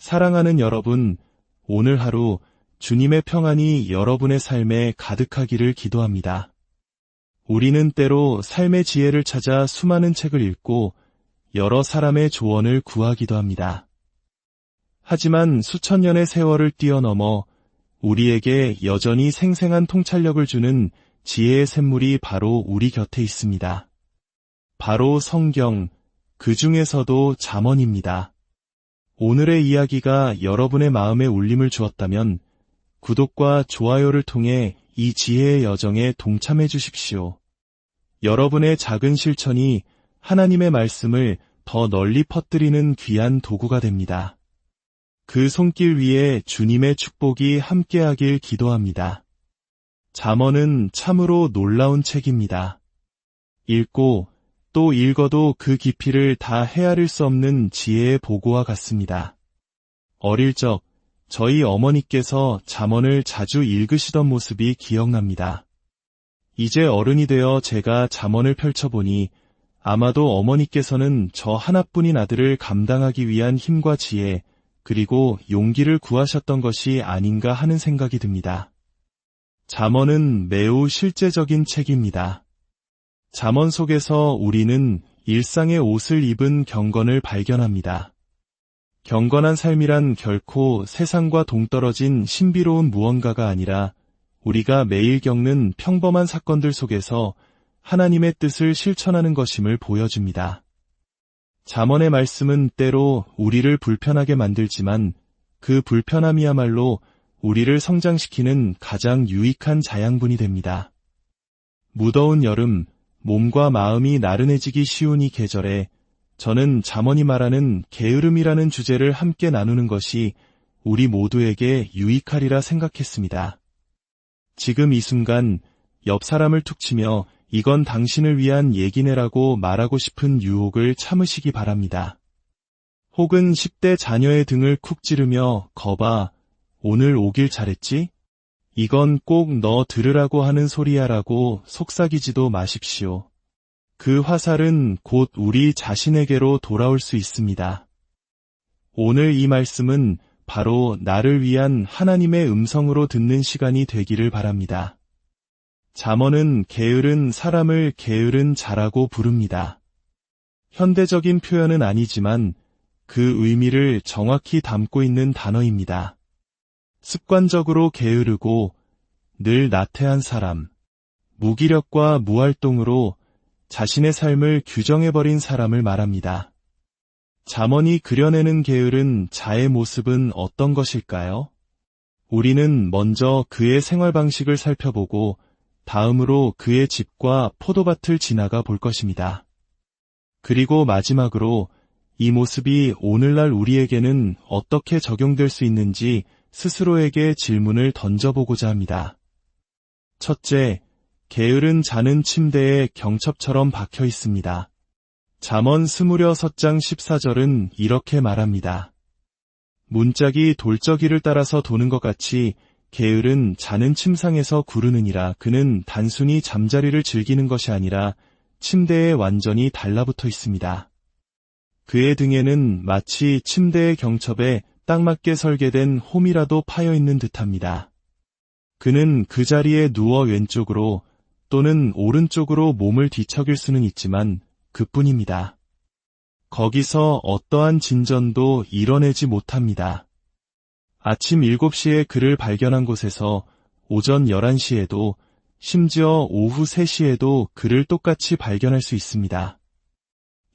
사랑하는 여러분, 오늘 하루 주님의 평안이 여러분의 삶에 가득하기를 기도합니다. 우리는 때로 삶의 지혜를 찾아 수많은 책을 읽고 여러 사람의 조언을 구하기도 합니다. 하지만 수천 년의 세월을 뛰어넘어 우리에게 여전히 생생한 통찰력을 주는 지혜의 샘물이 바로 우리 곁에 있습니다. 바로 성경, 그 중에서도 잠언입니다. 오늘의 이야기가 여러분의 마음에 울림을 주었다면 구독과 좋아요를 통해 이 지혜의 여정에 동참해 주십시오. 여러분의 작은 실천이 하나님의 말씀을 더 널리 퍼뜨리는 귀한 도구가 됩니다. 그 손길 위에 주님의 축복이 함께하길 기도합니다. 잠언은 참으로 놀라운 책입니다. 읽고 또 읽어도 그 깊이를 다 헤아릴 수 없는 지혜의 보고와 같습니다. 어릴 적 저희 어머니께서 잠언을 자주 읽으시던 모습이 기억납니다. 이제 어른이 되어 제가 잠언을 펼쳐보니 아마도 어머니께서는 저 하나뿐인 아들을 감당하기 위한 힘과 지혜, 그리고 용기를 구하셨던 것이 아닌가 하는 생각이 듭니다. 잠언은 매우 실제적인 책입니다. 잠언 속에서 우리는 일상의 옷을 입은 경건을 발견합니다. 경건한 삶이란 결코 세상과 동떨어진 신비로운 무언가가 아니라 우리가 매일 겪는 평범한 사건들 속에서 하나님의 뜻을 실천하는 것임을 보여줍니다. 잠언의 말씀은 때로 우리를 불편하게 만들지만 그 불편함이야말로 우리를 성장시키는 가장 유익한 자양분이 됩니다. 무더운 여름, 몸과 마음이 나른해지기 쉬운 이 계절에 저는 잠언이 말하는 게으름이라는 주제를 함께 나누는 것이 우리 모두에게 유익하리라 생각했습니다. 지금 이 순간 옆 사람을 툭 치며 이건 당신을 위한 얘기네라고 말하고 싶은 유혹을 참으시기 바랍니다. 혹은 10대 자녀의 등을 쿡 찌르며 거봐, 오늘 오길 잘했지? 이건 꼭 너 들으라고 하는 소리야라고 속삭이지도 마십시오. 그 화살은 곧 우리 자신에게로 돌아올 수 있습니다. 오늘 이 말씀은 바로 나를 위한 하나님의 음성으로 듣는 시간이 되기를 바랍니다. 잠언은 게으른 사람을 게으른 자라고 부릅니다. 현대적인 표현은 아니지만 그 의미를 정확히 담고 있는 단어입니다. 습관적으로 게으르고 늘 나태한 사람, 무기력과 무활동으로 자신의 삶을 규정해버린 사람을 말합니다. 잠언이 그려내는 게으른 자의 모습은 어떤 것일까요? 우리는 먼저 그의 생활 방식을 살펴보고 다음으로 그의 집과 포도밭을 지나가 볼 것입니다. 그리고 마지막으로 이 모습이 오늘날 우리에게는 어떻게 적용될 수 있는지 스스로에게 질문을 던져보고자 합니다. 첫째, 게으른 자는 침대에 경첩처럼 박혀 있습니다. 잠언 26장 14절은 이렇게 말합니다. 문짝이 돌적이를 따라서 도는 것 같이 게으른 자는 침상에서 구르느니라. 그는 단순히 잠자리를 즐기는 것이 아니라 침대에 완전히 달라붙어 있습니다. 그의 등에는 마치 침대의 경첩에 딱 맞게 설계된 홈이라도 파여 있는 듯합니다. 그는 그 자리에 누워 왼쪽으로 또는 오른쪽으로 몸을 뒤척일 수는 있지만 그뿐입니다. 거기서 어떠한 진전도 이뤄내지 못합니다. 아침 7시에 그를 발견한 곳에서 오전 11시에도 심지어 오후 3시에도 그를 똑같이 발견할 수 있습니다.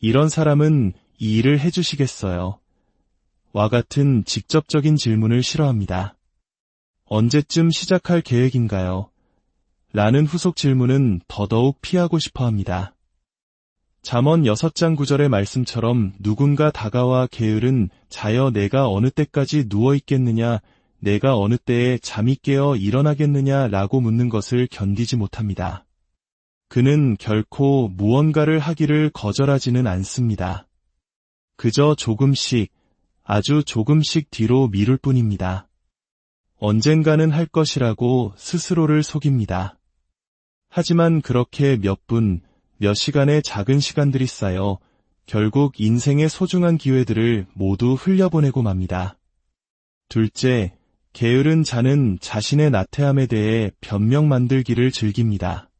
이런 사람은 이 일을 해주시겠어요? 와 같은 직접적인 질문을 싫어합니다. 언제쯤 시작할 계획인가요? 라는 후속 질문은 더더욱 피하고 싶어 합니다. 잠언 6장 9절의 말씀처럼 누군가 다가와 게으른 자여 내가 어느 때까지 누워있겠느냐, 내가 어느 때에 잠이 깨어 일어나겠느냐 라고 묻는 것을 견디지 못합니다. 그는 결코 무언가를 하기를 거절하지는 않습니다. 그저 조금씩, 아주 조금씩 뒤로 미룰 뿐입니다. 언젠가는 할 것이라고 스스로를 속입니다. 하지만 그렇게 몇 분, 몇 시간의 작은 시간들이 쌓여 결국 인생의 소중한 기회들을 모두 흘려보내고 맙니다. 둘째, 게으른 자는 자신의 나태함에 대해 변명 만들기를 즐깁니다.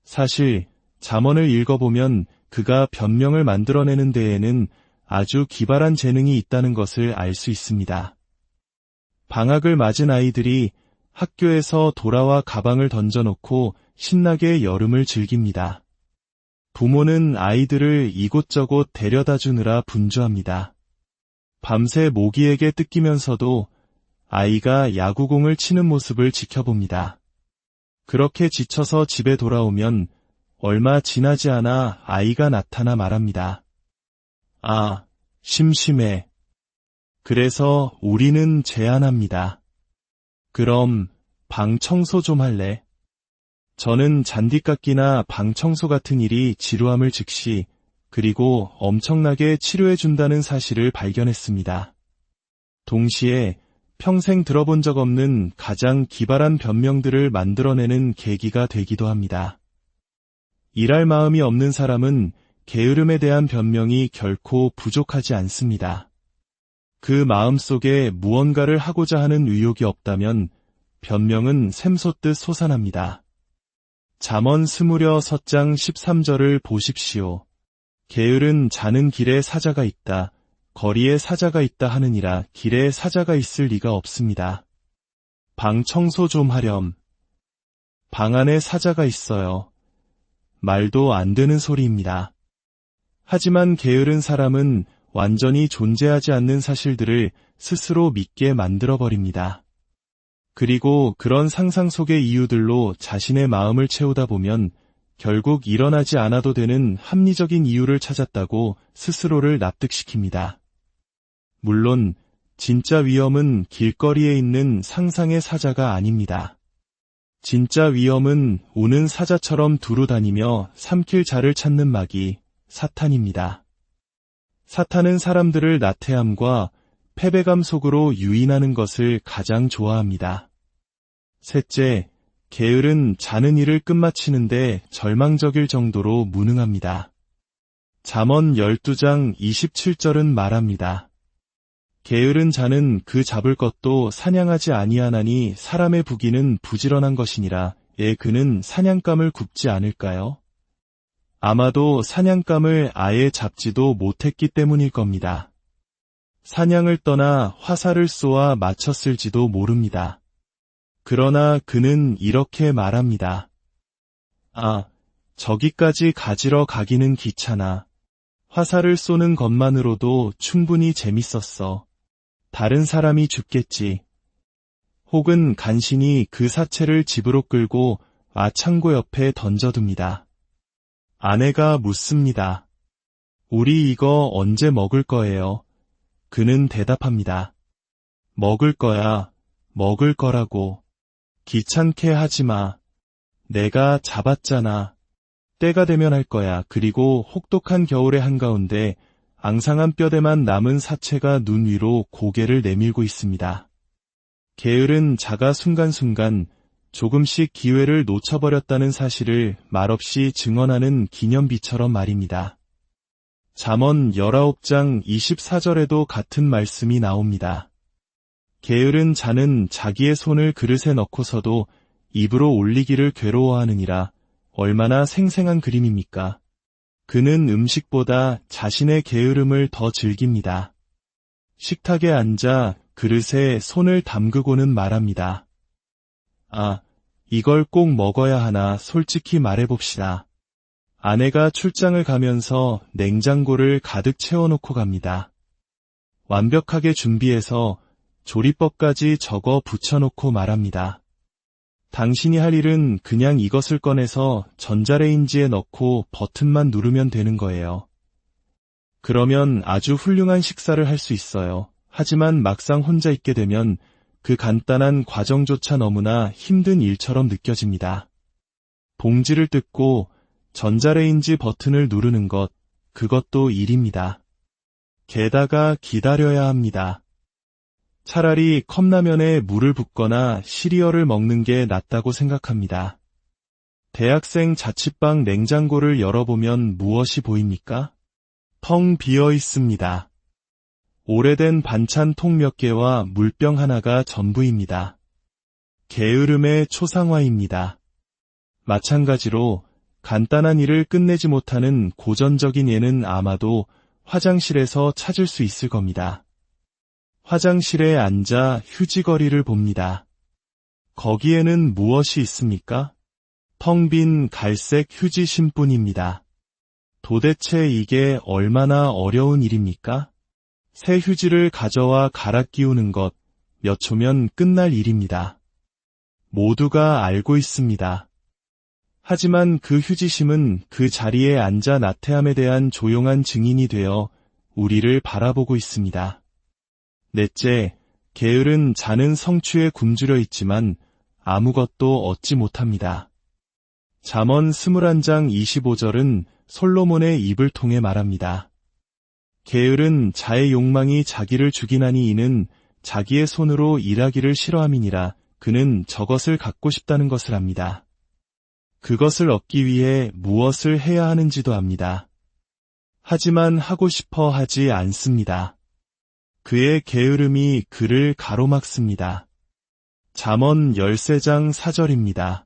사실 잠언을 읽어보면 그가 변명을 만들어내는 데에는 아주 기발한 재능이 있다는 것을 알 수 있습니다. 방학을 맞은 아이들이 학교에서 돌아와 가방을 던져놓고 신나게 여름을 즐깁니다. 부모는 아이들을 이곳저곳 데려다 주느라 분주합니다. 밤새 모기에게 뜯기면서도 아이가 야구공을 치는 모습을 지켜봅니다. 그렇게 지쳐서 집에 돌아오면 얼마 지나지 않아 아이가 나타나 말합니다. 아, 심심해. 그래서 우리는 제안합니다. 그럼 방 청소 좀 할래? 저는 잔디깎기나 방 청소 같은 일이 지루함을 즉시 그리고 엄청나게 치료해준다는 사실을 발견했습니다. 동시에 평생 들어본 적 없는 가장 기발한 변명들을 만들어내는 계기가 되기도 합니다. 일할 마음이 없는 사람은 게으름에 대한 변명이 결코 부족하지 않습니다. 그 마음속에 무언가를 하고자 하는 의욕이 없다면 변명은 샘솟듯 솟아납니다. 잠언 스무려 서장 13절을 보십시오. 게으른 자는 길에 사자가 있다. 거리에 사자가 있다 하느니라. 길에 사자가 있을 리가 없습니다. 방 청소 좀 하렴. 방 안에 사자가 있어요. 말도 안 되는 소리입니다. 하지만 게으른 사람은 완전히 존재하지 않는 사실들을 스스로 믿게 만들어버립니다. 그리고 그런 상상 속의 이유들로 자신의 마음을 채우다 보면 결국 일어나지 않아도 되는 합리적인 이유를 찾았다고 스스로를 납득시킵니다. 물론 진짜 위험은 길거리에 있는 상상의 사자가 아닙니다. 진짜 위험은 우는 사자처럼 두루 다니며 삼킬 자를 찾는 마귀, 사탄입니다. 사탄은 사람들을 나태함과 패배감 속으로 유인하는 것을 가장 좋아합니다. 셋째, 게으른 자는 일을 끝마치는데 절망적일 정도로 무능합니다. 잠언 12장 27절은 말합니다. 게으른 자는 그 잡을 것도 사냥하지 아니하나니 사람의 부기는 부지런한 것이니라. 그는 사냥감을 굽지 않을까요? 아마도 사냥감을 아예 잡지도 못했기 때문일 겁니다. 사냥을 떠나 화살을 쏘아 맞췄을지도 모릅니다. 그러나 그는 이렇게 말합니다. 아, 저기까지 가지러 가기는 귀찮아. 화살을 쏘는 것만으로도 충분히 재밌었어. 다른 사람이 죽겠지. 혹은 간신히 그 사체를 집으로 끌고 아창고 옆에 던져둡니다. 아내가 묻습니다. 우리 이거 언제 먹을 거예요? 그는 대답합니다. 먹을 거야, 먹을 거라고. 귀찮게 하지 마. 내가 잡았잖아. 때가 되면 할 거야. 그리고 혹독한 겨울의 한가운데 앙상한 뼈대만 남은 사체가 눈 위로 고개를 내밀고 있습니다. 게으른 자가 순간순간 조금씩 기회를 놓쳐버렸다는 사실을 말없이 증언하는 기념비처럼 말입니다. 잠언 19장 24절에도 같은 말씀이 나옵니다. 게으른 자는 자기의 손을 그릇에 넣고서도 입으로 올리기를 괴로워하느니라. 얼마나 생생한 그림입니까? 그는 음식보다 자신의 게으름을 더 즐깁니다. 식탁에 앉아 그릇에 손을 담그고는 말합니다. 아, 이걸 꼭 먹어야 하나 솔직히 말해봅시다. 아내가 출장을 가면서 냉장고를 가득 채워놓고 갑니다. 완벽하게 준비해서 조리법까지 적어 붙여놓고 말합니다. 당신이 할 일은 그냥 이것을 꺼내서 전자레인지에 넣고 버튼만 누르면 되는 거예요. 그러면 아주 훌륭한 식사를 할 수 있어요. 하지만 막상 혼자 있게 되면 그 간단한 과정조차 너무나 힘든 일처럼 느껴집니다. 봉지를 뜯고 전자레인지 버튼을 누르는 것, 그것도 일입니다. 게다가 기다려야 합니다. 차라리 컵라면에 물을 붓거나 시리얼을 먹는 게 낫다고 생각합니다. 대학생 자취방 냉장고를 열어보면 무엇이 보입니까? 텅 비어 있습니다. 오래된 반찬통 몇 개와 물병 하나가 전부입니다. 게으름의 초상화입니다. 마찬가지로 간단한 일을 끝내지 못하는 고전적인 예는 아마도 화장실에서 찾을 수 있을 겁니다. 화장실에 앉아 휴지거리를 봅니다. 거기에는 무엇이 있습니까? 텅 빈 갈색 휴지심뿐입니다. 도대체 이게 얼마나 어려운 일입니까? 새 휴지를 가져와 갈아 끼우는 것, 몇 초면 끝날 일입니다. 모두가 알고 있습니다. 하지만 그 휴지심은 그 자리에 앉아 나태함에 대한 조용한 증인이 되어 우리를 바라보고 있습니다. 넷째, 게으른 자는 성취에 굶주려 있지만 아무것도 얻지 못합니다. 잠언 21장 25절은 솔로몬의 입을 통해 말합니다. 게으른 자의 욕망이 자기를 죽이나니 이는 자기의 손으로 일하기를 싫어함이니라. 그는 저것을 갖고 싶다는 것을 압니다. 그것을 얻기 위해 무엇을 해야 하는지도 압니다. 하지만 하고 싶어 하지 않습니다. 그의 게으름이 그를 가로막습니다. 잠언 13장 4절입니다.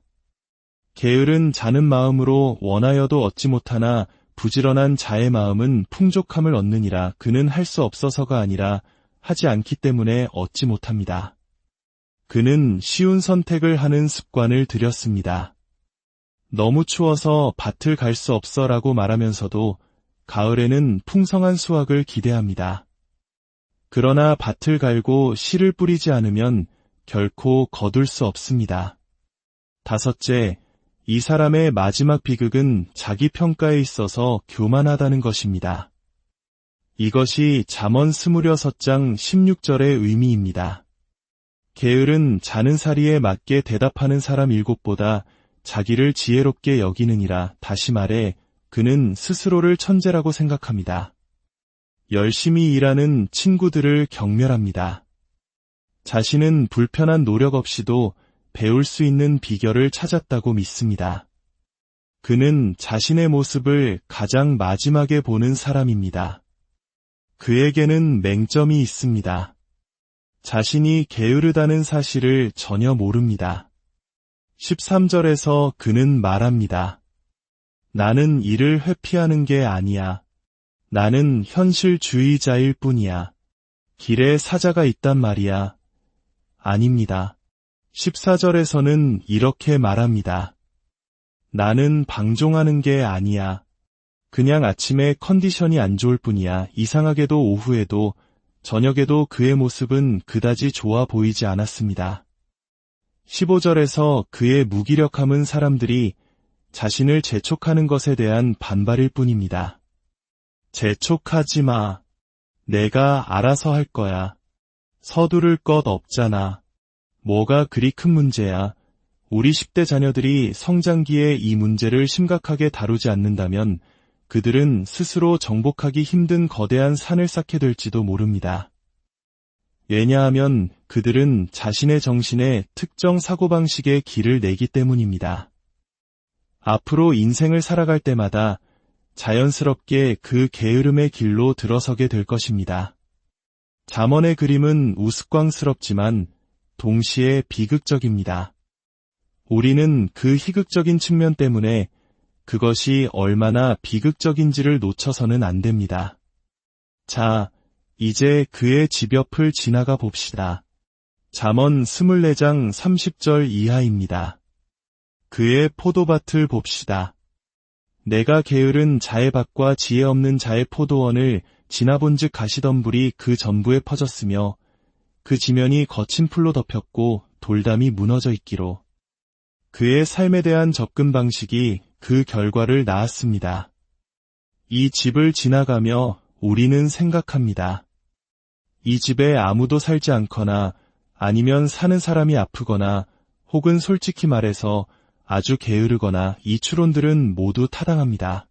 게으른 자는 마음으로 원하여도 얻지 못하나 부지런한 자의 마음은 풍족함을 얻느니라. 그는 할 수 없어서가 아니라 하지 않기 때문에 얻지 못합니다. 그는 쉬운 선택을 하는 습관을 들였습니다. 너무 추워서 밭을 갈 수 없어라고 말하면서도 가을에는 풍성한 수확을 기대합니다. 그러나 밭을 갈고 씨를 뿌리지 않으면 결코 거둘 수 없습니다. 다섯째, 이 사람의 마지막 비극은 자기 평가에 있어서 교만하다는 것입니다. 이것이 잠언 26장 16절의 의미입니다. 게으른 자는 사리에 맞게 대답하는 사람 7보다 자기를 지혜롭게 여기느니라. 다시 말해 그는 스스로를 천재라고 생각합니다. 열심히 일하는 친구들을 경멸합니다. 자신은 불편한 노력 없이도 배울 수 있는 비결을 찾았다고 믿습니다. 그는 자신의 모습을 가장 마지막에 보는 사람입니다. 그에게는 맹점이 있습니다. 자신이 게으르다는 사실을 전혀 모릅니다. 13절에서 그는 말합니다. 나는 이를 회피하는 게 아니야. 나는 현실주의자일 뿐이야. 길에 사자가 있단 말이야. 아닙니다. 14절에서는 이렇게 말합니다. 나는 방종하는 게 아니야. 그냥 아침에 컨디션이 안 좋을 뿐이야. 이상하게도 오후에도 저녁에도 그의 모습은 그다지 좋아 보이지 않았습니다. 15절에서 그의 무기력함은 사람들이 자신을 재촉하는 것에 대한 반발일 뿐입니다. 재촉하지 마. 내가 알아서 할 거야. 서두를 것 없잖아. 뭐가 그리 큰 문제야. 우리 10대 자녀들이 성장기에 이 문제를 심각하게 다루지 않는다면 그들은 스스로 정복하기 힘든 거대한 산을 쌓게 될지도 모릅니다. 왜냐하면 그들은 자신의 정신에 특정 사고방식의 길을 내기 때문입니다. 앞으로 인생을 살아갈 때마다 자연스럽게 그 게으름의 길로 들어서게 될 것입니다. 잠언의 그림은 우스꽝스럽지만 동시에 비극적입니다. 우리는 그 희극적인 측면 때문에 그것이 얼마나 비극적인지를 놓쳐서는 안 됩니다. 자, 이제 그의 집 옆을 지나가 봅시다. 잠언 24장 30절 이하입니다. 그의 포도밭을 봅시다. 내가 게으른 자의 밭과 지혜 없는 자의 포도원을 지나본즉 가시덤불이 그 전부에 퍼졌으며 그 지면이 거친 풀로 덮였고 돌담이 무너져 있기로. 그의 삶에 대한 접근 방식이 그 결과를 낳았습니다. 이 집을 지나가며 우리는 생각합니다. 이 집에 아무도 살지 않거나 아니면 사는 사람이 아프거나 혹은 솔직히 말해서 아주 게으르거나 이 추론들은 모두 타당합니다.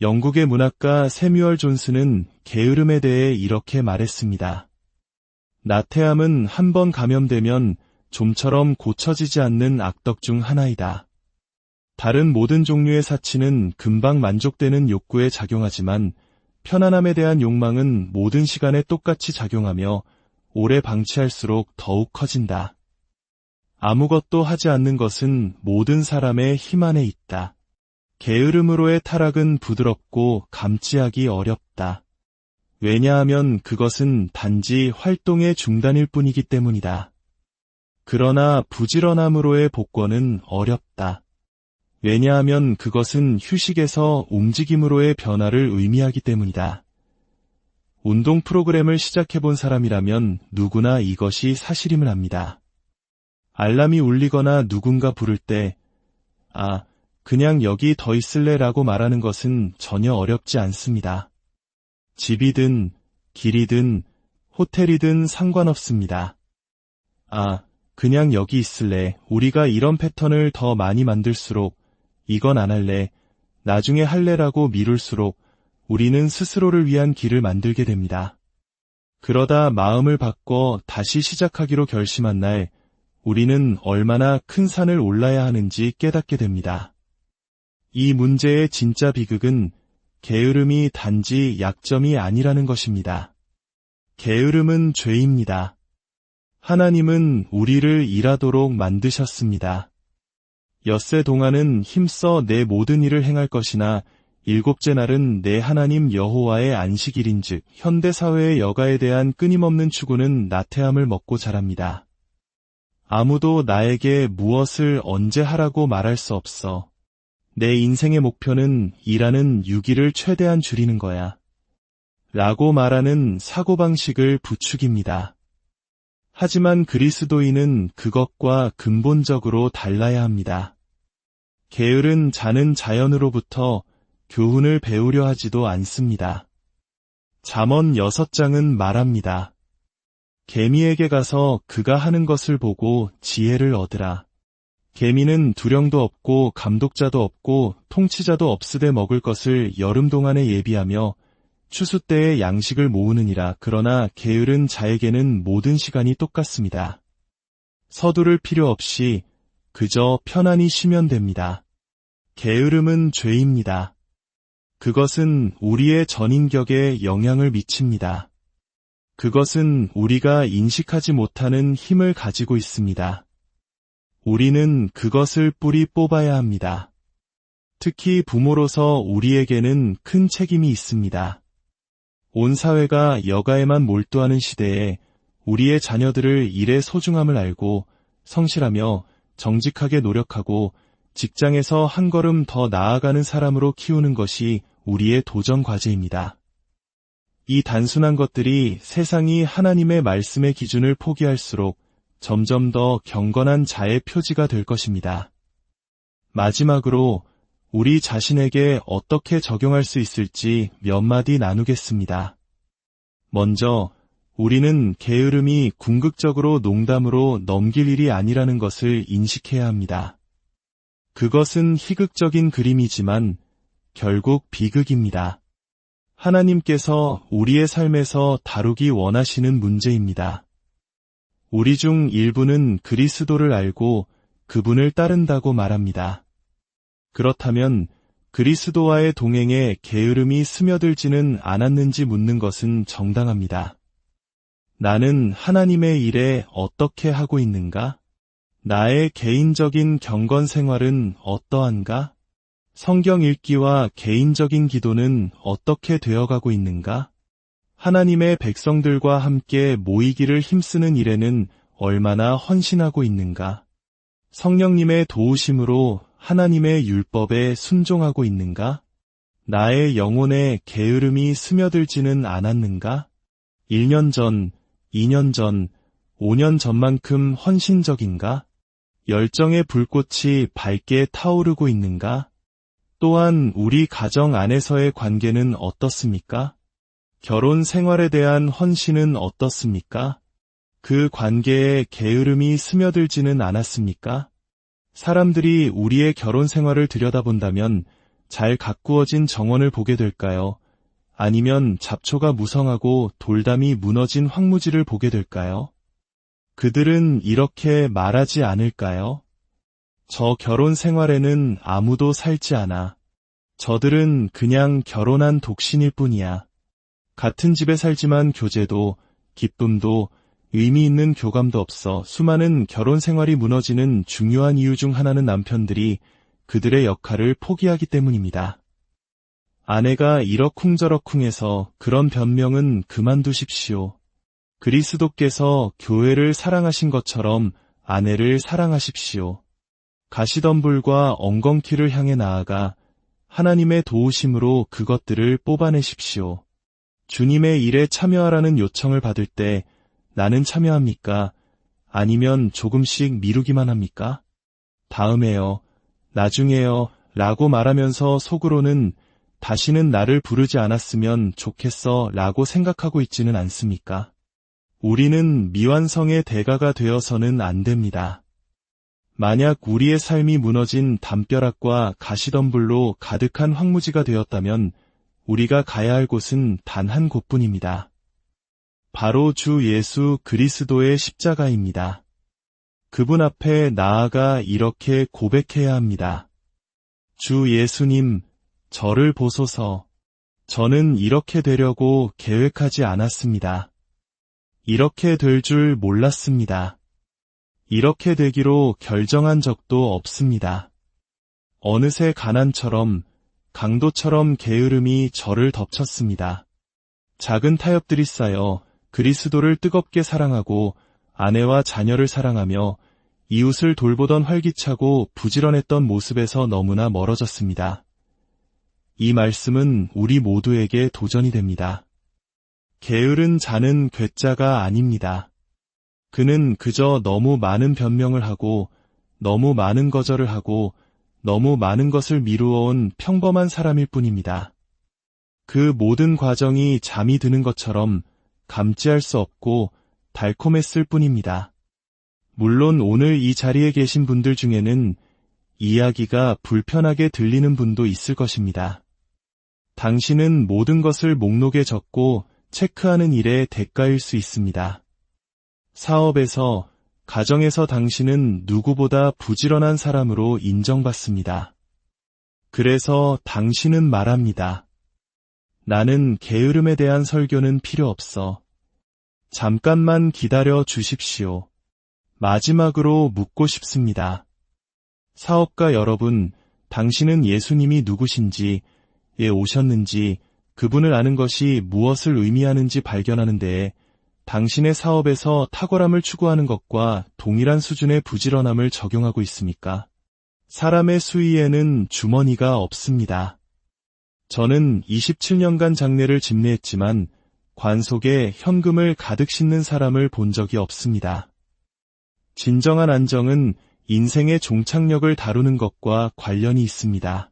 영국의 문학가 세뮤얼 존스는 게으름에 대해 이렇게 말했습니다. 나태함은 한 번 감염되면 좀처럼 고쳐지지 않는 악덕 중 하나이다. 다른 모든 종류의 사치는 금방 만족되는 욕구에 작용하지만 편안함에 대한 욕망은 모든 시간에 똑같이 작용하며 오래 방치할수록 더욱 커진다. 아무것도 하지 않는 것은 모든 사람의 힘 안에 있다. 게으름으로의 타락은 부드럽고 감지하기 어렵다. 왜냐하면 그것은 단지 활동의 중단일 뿐이기 때문이다. 그러나 부지런함으로의 복권은 어렵다. 왜냐하면 그것은 휴식에서 움직임으로의 변화를 의미하기 때문이다. 운동 프로그램을 시작해본 사람이라면 누구나 이것이 사실임을 압니다. 알람이 울리거나 누군가 부를 때, 그냥 여기 더 있을래 라고 말하는 것은 전혀 어렵지 않습니다. 집이든, 길이든, 호텔이든 상관없습니다. 그냥 여기 있을래. 우리가 이런 패턴을 더 많이 만들수록 이건 안 할래, 나중에 할래라고 미룰수록 우리는 스스로를 위한 길을 만들게 됩니다. 그러다 마음을 바꿔 다시 시작하기로 결심한 날, 우리는 얼마나 큰 산을 올라야 하는지 깨닫게 됩니다. 이 문제의 진짜 비극은 게으름이 단지 약점이 아니라는 것입니다. 게으름은 죄입니다. 하나님은 우리를 일하도록 만드셨습니다. 엿새 동안은 힘써 내 모든 일을 행할 것이나 일곱째 날은 내 하나님 여호와의 안식일인즉 현대사회의 여가에 대한 끊임없는 추구는 나태함을 먹고 자랍니다. 아무도 나에게 무엇을 언제 하라고 말할 수 없어. 내 인생의 목표는 일하는 6일을 최대한 줄이는 거야. 라고 말하는 사고방식을 부추깁니다. 하지만 그리스도인은 그것과 근본적으로 달라야 합니다. 게으른 자는 자연으로부터 교훈을 배우려 하지도 않습니다. 잠언 6장은 말합니다. 개미에게 가서 그가 하는 것을 보고 지혜를 얻으라. 개미는 두령도 없고 감독자도 없고 통치자도 없으되 먹을 것을 여름 동안에 예비하며 추수 때에 양식을 모으느니라. 그러나 게으른 자에게는 모든 시간이 똑같습니다. 서두를 필요 없이 그저 편안히 쉬면 됩니다. 게으름은 죄입니다. 그것은 우리의 전인격에 영향을 미칩니다. 그것은 우리가 인식하지 못하는 힘을 가지고 있습니다. 우리는 그것을 뿌리 뽑아야 합니다. 특히 부모로서 우리에게는 큰 책임이 있습니다. 온 사회가 여가에만 몰두하는 시대에 우리의 자녀들을 일의 소중함을 알고 성실하며 정직하게 노력하고 직장에서 한 걸음 더 나아가는 사람으로 키우는 것이 우리의 도전 과제입니다. 이 단순한 것들이 세상이 하나님의 말씀의 기준을 포기할수록 점점 더 경건한 자의 표지가 될 것입니다. 마지막으로 우리 자신에게 어떻게 적용할 수 있을지 몇 마디 나누겠습니다. 먼저, 우리는 게으름이 궁극적으로 농담으로 넘길 일이 아니라는 것을 인식해야 합니다. 그것은 희극적인 그림이지만 결국 비극입니다. 하나님께서 우리의 삶에서 다루기 원하시는 문제입니다. 우리 중 일부는 그리스도를 알고 그분을 따른다고 말합니다. 그렇다면 그리스도와의 동행에 게으름이 스며들지는 않았는지 묻는 것은 정당합니다. 나는 하나님의 일에 어떻게 하고 있는가? 나의 개인적인 경건 생활은 어떠한가? 성경 읽기와 개인적인 기도는 어떻게 되어가고 있는가? 하나님의 백성들과 함께 모이기를 힘쓰는 일에는 얼마나 헌신하고 있는가? 성령님의 도우심으로 하나님의 율법에 순종하고 있는가? 나의 영혼에 게으름이 스며들지는 않았는가? 1년 전, 2년 전, 5년 전만큼 헌신적인가? 열정의 불꽃이 밝게 타오르고 있는가? 또한 우리 가정 안에서의 관계는 어떻습니까? 결혼 생활에 대한 헌신은 어떻습니까? 그 관계에 게으름이 스며들지는 않았습니까? 사람들이 우리의 결혼 생활을 들여다본다면 잘 가꾸어진 정원을 보게 될까요? 아니면 잡초가 무성하고 돌담이 무너진 황무지를 보게 될까요? 그들은 이렇게 말하지 않을까요? 저 결혼 생활에는 아무도 살지 않아. 저들은 그냥 결혼한 독신일 뿐이야. 같은 집에 살지만 교제도, 기쁨도, 의미 있는 교감도 없어 수많은 결혼 생활이 무너지는 중요한 이유 중 하나는 남편들이 그들의 역할을 포기하기 때문입니다. 아내가 이러쿵저러쿵해서 그런 변명은 그만두십시오. 그리스도께서 교회를 사랑하신 것처럼 아내를 사랑하십시오. 가시덤불과 엉겅퀴를 향해 나아가 하나님의 도우심으로 그것들을 뽑아내십시오. 주님의 일에 참여하라는 요청을 받을 때 나는 참여합니까? 아니면 조금씩 미루기만 합니까? 다음에요, 나중에요 라고 말하면서 속으로는 다시는 나를 부르지 않았으면 좋겠어 라고 생각하고 있지는 않습니까? 우리는 미완성의 대가가 되어서는 안 됩니다. 만약 우리의 삶이 무너진 담벼락과 가시덤불로 가득한 황무지가 되었다면 우리가 가야 할 곳은 단 한 곳뿐입니다. 바로 주 예수 그리스도의 십자가입니다. 그분 앞에 나아가 이렇게 고백해야 합니다. 주 예수님, 저를 보소서. 저는 이렇게 되려고 계획하지 않았습니다. 이렇게 될 줄 몰랐습니다. 이렇게 되기로 결정한 적도 없습니다. 어느새 가난처럼, 강도처럼 게으름이 저를 덮쳤습니다. 작은 타협들이 쌓여 그리스도를 뜨겁게 사랑하고 아내와 자녀를 사랑하며 이웃을 돌보던 활기차고 부지런했던 모습에서 너무나 멀어졌습니다. 이 말씀은 우리 모두에게 도전이 됩니다. 게으른 자는 괴짜가 아닙니다. 그는 그저 너무 많은 변명을 하고 너무 많은 거절을 하고 너무 많은 것을 미루어온 평범한 사람일 뿐입니다. 그 모든 과정이 잠이 드는 것처럼 감지할 수 없고 달콤했을 뿐입니다. 물론 오늘 이 자리에 계신 분들 중에는 이야기가 불편하게 들리는 분도 있을 것입니다. 당신은 모든 것을 목록에 적고 체크하는 일의 대가일 수 있습니다. 사업에서, 가정에서 당신은 누구보다 부지런한 사람으로 인정받습니다. 그래서 당신은 말합니다. 나는 게으름에 대한 설교는 필요 없어. 잠깐만 기다려 주십시오. 마지막으로 묻고 싶습니다. 사업가 여러분, 당신은 예수님이 누구신지, 왜 오셨는지, 그분을 아는 것이 무엇을 의미하는지 발견하는 데에 당신의 사업에서 탁월함을 추구하는 것과 동일한 수준의 부지런함을 적용하고 있습니까? 사람의 수위에는 주머니가 없습니다. 저는 27년간 장례를 집례했지만 관 속에 현금을 가득 싣는 사람을 본 적이 없습니다. 진정한 안정은 인생의 종착역을 다루는 것과 관련이 있습니다.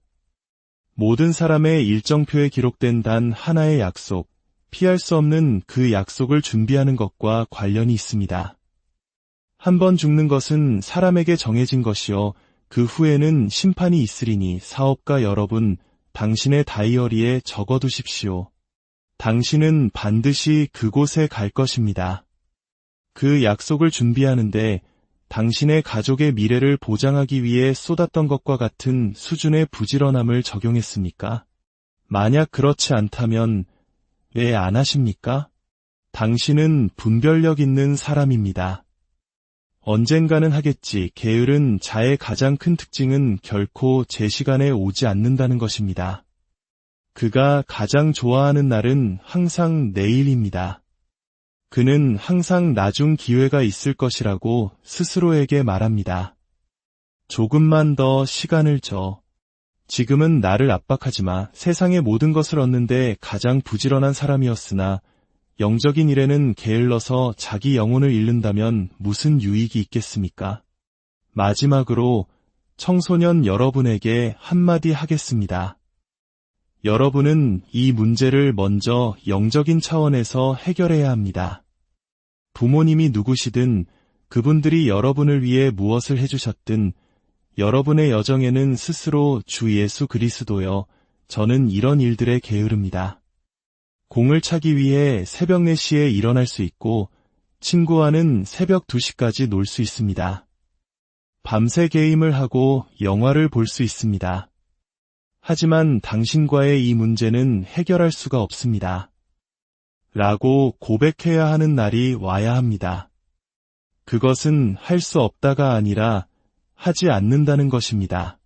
모든 사람의 일정표에 기록된 단 하나의 약속, 피할 수 없는 그 약속을 준비하는 것과 관련이 있습니다. 한 번 죽는 것은 사람에게 정해진 것이요, 그 후에는 심판이 있으리니 사업가 여러분, 당신의 다이어리에 적어두십시오. 당신은 반드시 그곳에 갈 것입니다. 그 약속을 준비하는데 당신의 가족의 미래를 보장하기 위해 쏟았던 것과 같은 수준의 부지런함을 적용했습니까? 만약 그렇지 않다면 왜 안 하십니까? 당신은 분별력 있는 사람입니다. 언젠가는 하겠지. 게으른 자의 가장 큰 특징은 결코 제 시간에 오지 않는다는 것입니다. 그가 가장 좋아하는 날은 항상 내일입니다. 그는 항상 나중 기회가 있을 것이라고 스스로에게 말합니다. 조금만 더 시간을 줘. 지금은 나를 압박하지 마. 세상의 모든 것을 얻는데 가장 부지런한 사람이었으나 영적인 일에는 게을러서 자기 영혼을 잃는다면 무슨 유익이 있겠습니까? 마지막으로 청소년 여러분에게 한마디 하겠습니다. 여러분은 이 문제를 먼저 영적인 차원에서 해결해야 합니다. 부모님이 누구시든 그분들이 여러분을 위해 무엇을 해주셨든 여러분의 여정에는 스스로 주 예수 그리스도여, 저는 이런 일들에 게으릅니다. 공을 차기 위해 새벽 4시에 일어날 수 있고 친구와는 새벽 2시까지 놀 수 있습니다. 밤새 게임을 하고 영화를 볼 수 있습니다. 하지만 당신과의 이 문제는 해결할 수가 없습니다. 라고 고백해야 하는 날이 와야 합니다. 그것은 할 수 없다가 아니라 하지 않는다는 것입니다.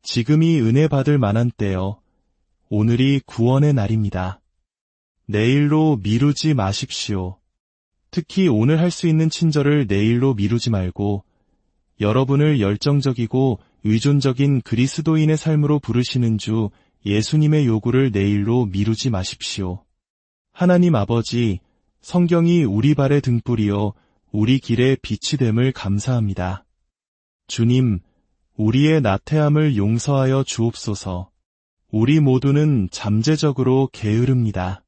지금이 은혜 받을 만한 때요. 오늘이 구원의 날입니다. 내일로 미루지 마십시오. 특히 오늘 할 수 있는 친절을 내일로 미루지 말고 여러분을 열정적이고 의존적인 그리스도인의 삶으로 부르시는 주 예수님의 요구를 내일로 미루지 마십시오. 하나님 아버지, 성경이 우리 발의 등불이요 우리 길의 빛이 됨을 감사합니다. 주님, 우리의 나태함을 용서하여 주옵소서. 우리 모두는 잠재적으로 게으릅니다.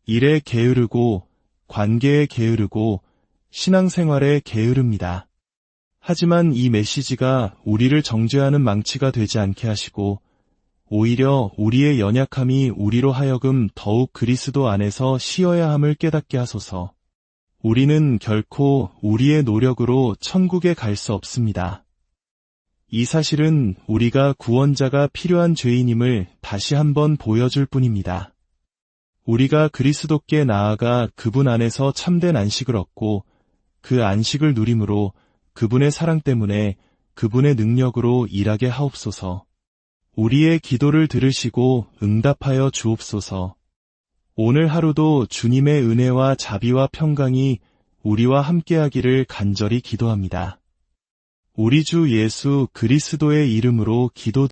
일에 게으르고 관계에 게으르고 신앙생활에 게으릅니다. 하지만 이 메시지가 우리를 정죄하는 망치가 되지 않게 하시고 오히려 우리의 연약함이 우리로 하여금 더욱 그리스도 안에서 쉬어야 함을 깨닫게 하소서. 우리는 결코 우리의 노력으로 천국에 갈 수 없습니다. 이 사실은 우리가 구원자가 필요한 죄인임을 다시 한번 보여줄 뿐입니다. 우리가 그리스도께 나아가 그분 안에서 참된 안식을 얻고 그 안식을 누림으로 그분의 사랑 때문에 그분의 능력으로 일하게 하옵소서. 우리의 기도를 들으시고 응답하여 주옵소서. 오늘 하루도 주님의 은혜와 자비와 평강이 우리와 함께하기를 간절히 기도합니다. 우리 주 예수 그리스도의 이름으로 기도